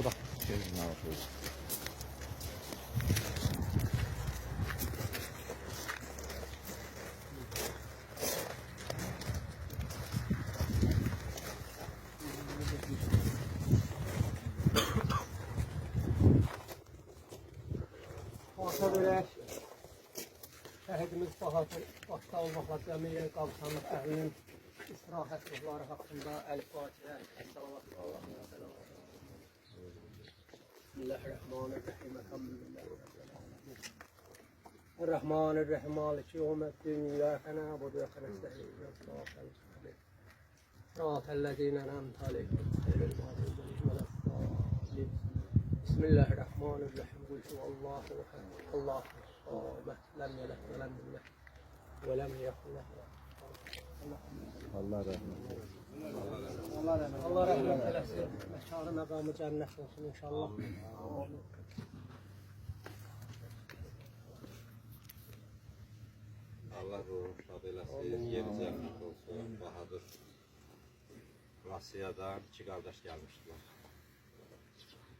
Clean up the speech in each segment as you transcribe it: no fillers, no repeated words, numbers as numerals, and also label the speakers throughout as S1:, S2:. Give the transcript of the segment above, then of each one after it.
S1: Bu da şey ne yapıyor?
S2: Orta böyle şəhidimiz Bahadır başda olmaqla cəmiyyət qalxanlıq əhlinin istirahət ruhları haqqında Əl-Fatihə, Əs-Salavatü Bismillahirrahmanirrahim, Elhamdülillahi Errahmanirrahim, Maliki yevmiddin, İyyâke na'budu ve iyyâke nestaîn, Sıratellezîne en'amte aleyhim, gayril mağdûbi aleyhim veleddâllîn. Bismillahirrahmanirrahim. Kul huvallahu ehad, Allahu samad, lem yelid ve lem yulad ve lem yekun lehu kufuven ahad.
S1: Allah rahmet eylesin.
S2: Allah rahmet eylesin. Mekanı mekamı cennet olsun inşallah.
S3: Allah ruhunu şad eləsin, yeri cənnət olsun. Bahadır Rusiyadan iki qardaş gəlmişdilər.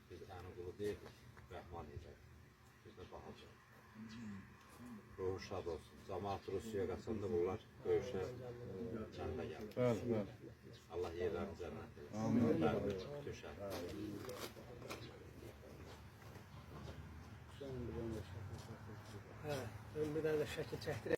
S3: Biz Əniqulu deyilik, Rəhman ilə. Biz də Bahadır. Ruhu şad olsun. Cəmaat Rusiyaya qaçanda bunlar döyüşə kəndə gəlir.
S1: Bəli, bəli.
S3: Allah yerlərini cənnət eləsin.
S1: Amin.
S3: Bütün şəhər.
S2: Evet, ben bir tane şekil çektireyim.